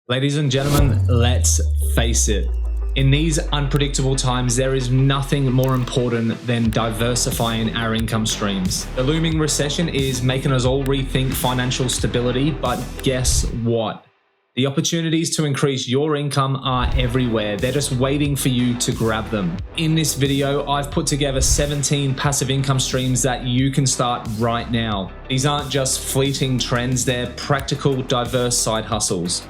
Ladies and gentlemen, let's face it. In these unpredictable times, there is nothing more important than diversifying our income streams. The looming recession is making us all rethink financial stability, but guess what? The opportunities to increase your income are everywhere. They're just waiting for you to grab them. In this video, I've put together 17 passive income streams that you can start right now. These aren't just fleeting trends, they're practical, diverse side hustles.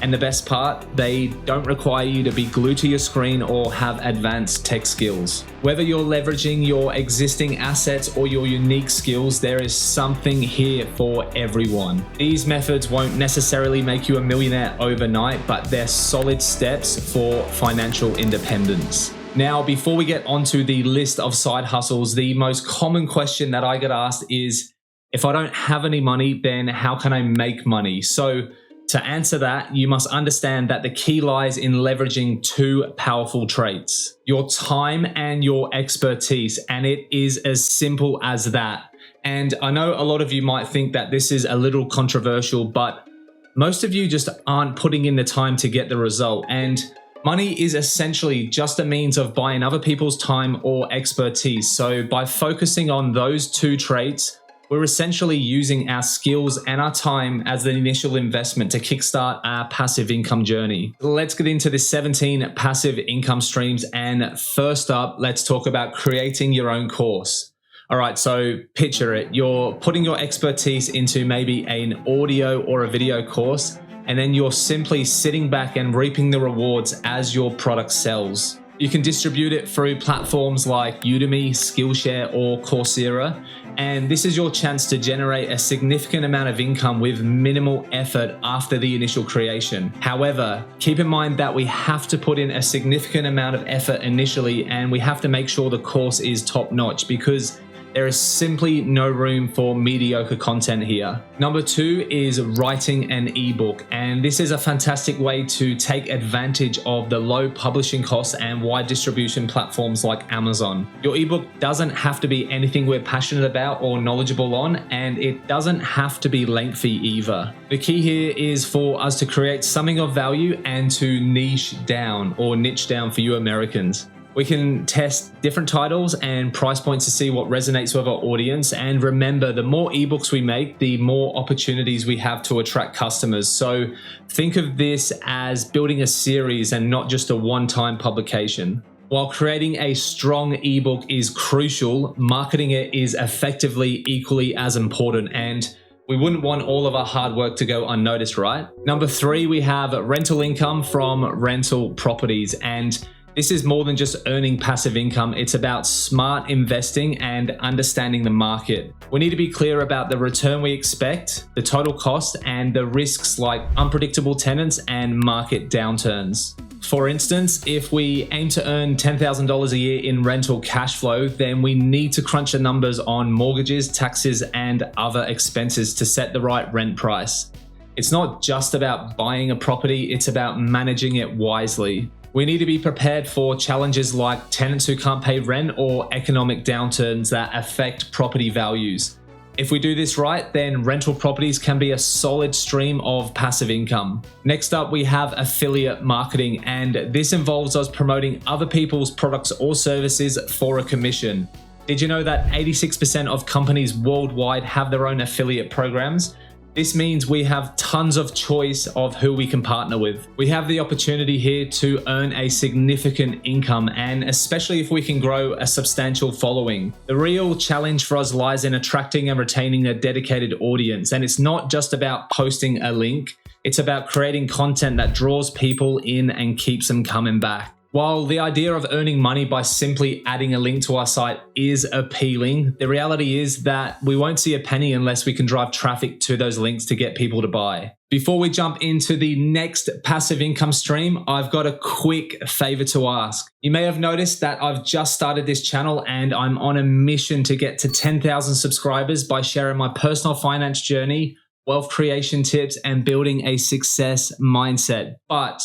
And the best part, they don't require you to be glued to your screen or have advanced tech skills. Whether you're leveraging your existing assets or your unique skills, there is something here for everyone. These methods won't necessarily make you a millionaire overnight, but they're solid steps for financial independence. Now, before we get onto the list of side hustles, the most common question that I get asked is, if I don't have any money, then how can I make money? So, to answer that, you must understand that the key lies in leveraging two powerful traits: your time and your expertise. And it is as simple as that. And I know a lot of you might think that this is a little controversial, but most of you just aren't putting in the time to get the result. And money is essentially just a means of buying other people's time or expertise. So by focusing on those two traits, we're essentially using our skills and our time as the initial investment to kickstart our passive income journey. Let's get into the 17 passive income streams. And first up, let's talk about creating your own course. All right, so picture it. You're putting your expertise into maybe an audio or a video course, and then you're simply sitting back and reaping the rewards as your product sells. You can distribute it through platforms like Udemy, Skillshare, or Coursera. And this is your chance to generate a significant amount of income with minimal effort after the initial creation. However, keep in mind that we have to put in a significant amount of effort initially, and we have to make sure the course is top notch, because there is simply no room for mediocre content here. Number two is writing an ebook. And this is a fantastic way to take advantage of the low publishing costs and wide distribution platforms like Amazon. Your ebook doesn't have to be anything we're passionate about or knowledgeable on, and it doesn't have to be lengthy either. The key here is for us to create something of value and to niche down for you Americans. We can test different titles and price points to see what resonates with our audience. And remember, the more ebooks we make, the more opportunities we have to attract customers. So think of this as building a series and not just a one-time publication. While creating a strong ebook is crucial, marketing it is effectively equally as important. And we wouldn't want all of our hard work to go unnoticed, right? Number three, we have rental income from rental properties. And this is more than just earning passive income. It's about smart investing and understanding the market. We need to be clear about the return we expect, the total cost, and the risks like unpredictable tenants and market downturns. For instance, if we aim to earn $10,000 a year in rental cash flow, then we need to crunch the numbers on mortgages, taxes, and other expenses to set the right rent price. It's not just about buying a property, it's about managing it wisely. We need to be prepared for challenges like tenants who can't pay rent or economic downturns that affect property values. If we do this right, then rental properties can be a solid stream of passive income. Next up, we have affiliate marketing, and this involves us promoting other people's products or services for a commission. Did you know that 86% of companies worldwide have their own affiliate programs? This means we have tons of choice of who we can partner with. We have the opportunity here to earn a significant income, and especially if we can grow a substantial following. The real challenge for us lies in attracting and retaining a dedicated audience. And it's not just about posting a link, it's about creating content that draws people in and keeps them coming back. While the idea of earning money by simply adding a link to our site is appealing, the reality is that we won't see a penny unless we can drive traffic to those links to get people to buy. Before we jump into the next passive income stream, I've got a quick favor to ask. You may have noticed that I've just started this channel and I'm on a mission to get to 10,000 subscribers by sharing my personal finance journey, wealth creation tips, and building a success mindset. But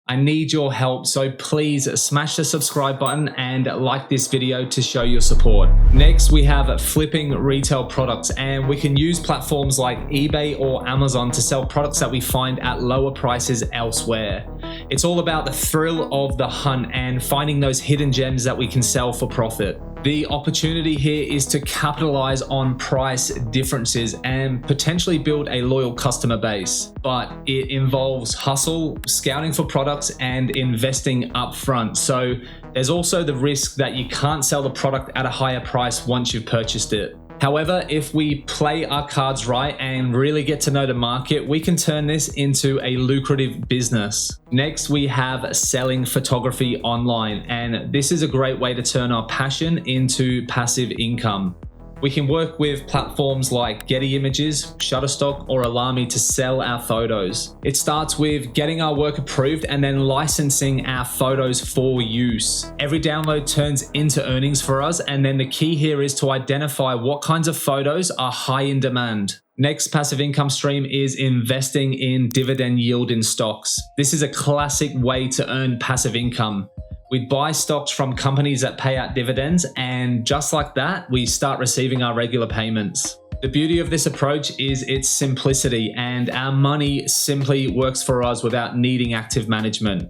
I need your help, so please smash the subscribe button and like this video to show your support. Next, we have flipping retail products, and we can use platforms like eBay or Amazon to sell products that we find at lower prices elsewhere. It's all about the thrill of the hunt and finding those hidden gems that we can sell for profit. The opportunity here is to capitalize on price differences and potentially build a loyal customer base. But it involves hustle, scouting for products, and investing upfront. So there's also the risk that you can't sell the product at a higher price once you've purchased it. However, if we play our cards right and really get to know the market, we can turn this into a lucrative business. Next, we have selling photography online, and this is a great way to turn our passion into passive income. We can work with platforms like Getty Images, Shutterstock, or Alarmy to sell our photos. It starts with getting our work approved and then licensing our photos for use. Every download turns into earnings for us, and then the key here is to identify what kinds of photos are high in demand. Next passive income stream is investing in dividend yielding stocks. This is a classic way to earn passive income. We buy stocks from companies that pay out dividends, and just like that, we start receiving our regular payments. The beauty of this approach is its simplicity, and our money simply works for us without needing active management.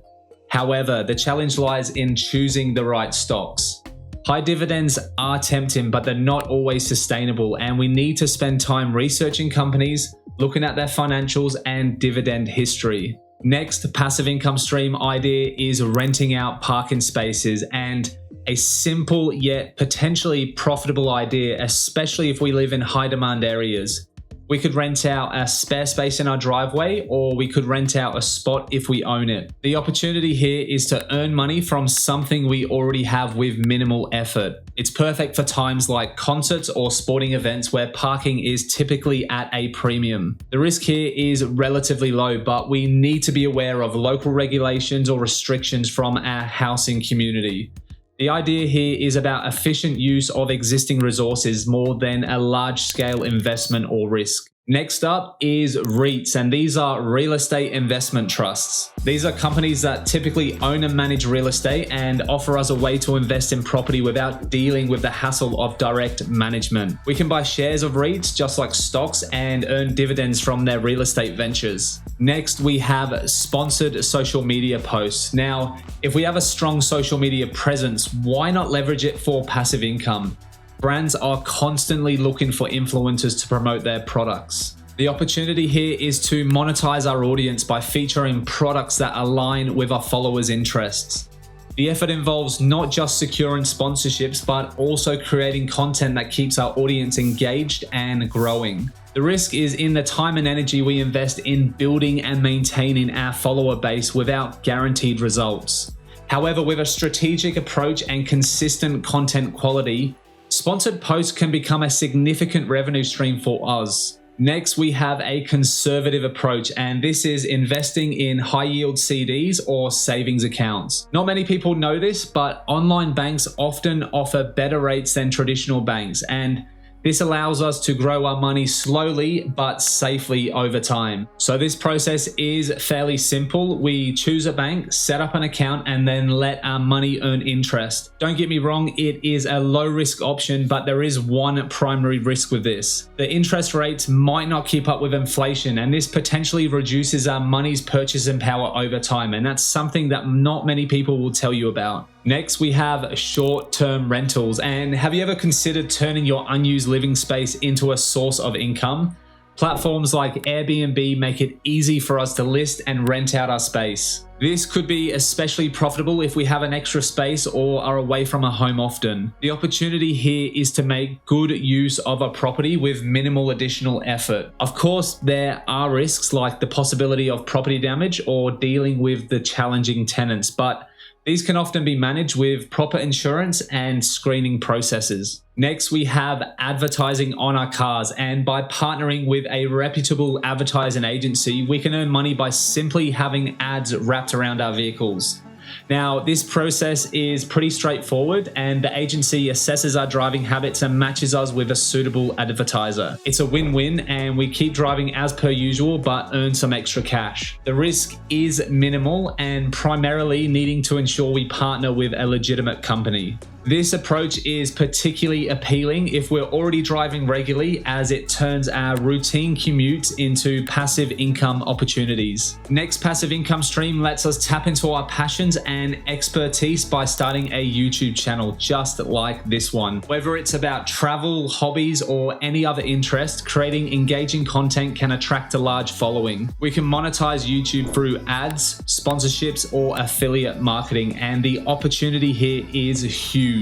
However, the challenge lies in choosing the right stocks. High dividends are tempting, but they're not always sustainable, and we need to spend time researching companies, looking at their financials and dividend history. Next passive income stream idea is renting out parking spaces, and a simple yet potentially profitable idea, especially if we live in high demand areas. We could rent out a spare space in our driveway, or we could rent out a spot if we own it. The opportunity here is to earn money from something we already have with minimal effort. It's perfect for times like concerts or sporting events where parking is typically at a premium. The risk here is relatively low, but we need to be aware of local regulations or restrictions from our housing community. The idea here is about efficient use of existing resources more than a large-scale investment or risk. Next up is REITs, and these are real estate investment trusts. These are companies that typically own and manage real estate and offer us a way to invest in property without dealing with the hassle of direct management. We can buy shares of REITs just like stocks and earn dividends from their real estate ventures. Next, we have sponsored social media posts. Now, if we have a strong social media presence, why not leverage it for passive income? Brands are constantly looking for influencers to promote their products. The opportunity here is to monetize our audience by featuring products that align with our followers' interests. The effort involves not just securing sponsorships, but also creating content that keeps our audience engaged and growing. The risk is in the time and energy we invest in building and maintaining our follower base without guaranteed results. However, with a strategic approach and consistent content quality, sponsored posts can become a significant revenue stream for us. Next, we have a conservative approach, and this is investing in high-yield CDs or savings accounts. Not many people know this, but online banks often offer better rates than traditional banks, and this allows us to grow our money slowly but safely over time. So this process is fairly simple. We choose a bank, set up an account, and then let our money earn interest. Don't get me wrong, it is a low risk option, but there is one primary risk with this. The interest rates might not keep up with inflation, and this potentially reduces our money's purchasing power over time, and that's something that not many people will tell you about. Next, we have short-term rentals. And have you ever considered turning your unused living space into a source of income? Platforms like Airbnb make it easy for us to list and rent out our space. This could be especially profitable if we have an extra space or are away from a home often. The opportunity here is to make good use of a property with minimal additional effort. Of course, there are risks like the possibility of property damage or dealing with the challenging tenants, but these can often be managed with proper insurance and screening processes. Next, we have advertising on our cars, and by partnering with a reputable advertising agency, we can earn money by simply having ads wrapped around our vehicles. Now, this process is pretty straightforward, and the agency assesses our driving habits and matches us with a suitable advertiser. It's a win-win, and we keep driving as per usual, but earn some extra cash. The risk is minimal and primarily needing to ensure we partner with a legitimate company. This approach is particularly appealing if we're already driving regularly, as it turns our routine commutes into passive income opportunities. Next passive income stream lets us tap into our passions and expertise by starting a YouTube channel just like this one. Whether it's about travel, hobbies, or any other interest, creating engaging content can attract a large following. We can monetize YouTube through ads, sponsorships, or affiliate marketing, and the opportunity here is huge,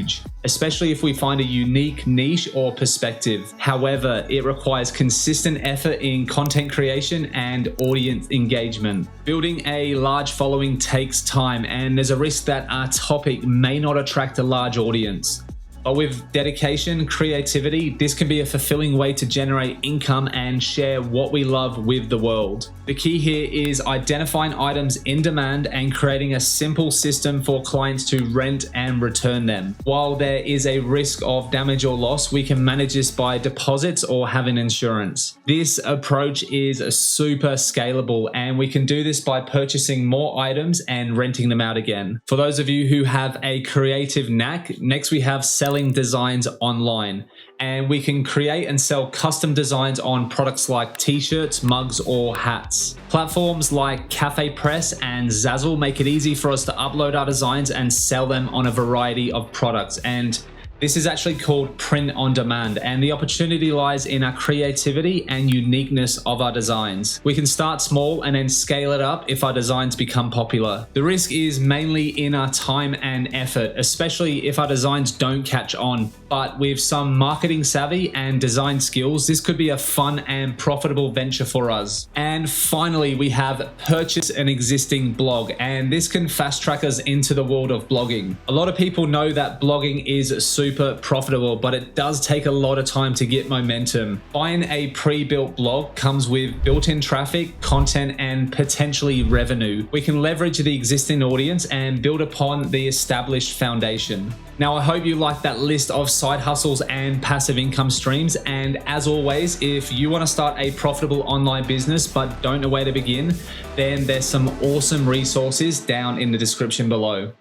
especially if we find a unique niche or perspective. However, it requires consistent effort in content creation and audience engagement. Building a large following takes time, and there's a risk that our topic may not attract a large audience. But with dedication, creativity, this can be a fulfilling way to generate income and share what we love with the world. The key here is identifying items in demand and creating a simple system for clients to rent and return them. While there is a risk of damage or loss, we can manage this by deposits or having insurance. This approach is super scalable, and we can do this by purchasing more items and renting them out again. For those of you who have a creative knack, next we have selling designs online, and we can create and sell custom designs on products like t-shirts, mugs, or hats. Platforms like Cafe Press and Zazzle make it easy for us to upload our designs and sell them on a variety of products, and this is actually called print on demand, and the opportunity lies in our creativity and uniqueness of our designs. We can start small and then scale it up if our designs become popular. The risk is mainly in our time and effort, especially if our designs don't catch on. But with some marketing savvy and design skills, this could be a fun and profitable venture for us. And finally, we have purchase an existing blog, and this can fast track us into the world of blogging. A lot of people know that blogging is super profitable, but it does take a lot of time to get momentum. Buying a pre-built blog comes with built-in traffic, content, and potentially revenue. We can leverage the existing audience and build upon the established foundation. Now, I hope you like that list of side hustles and passive income streams. And as always, if you want to start a profitable online business but don't know where to begin, then there's some awesome resources down in the description below.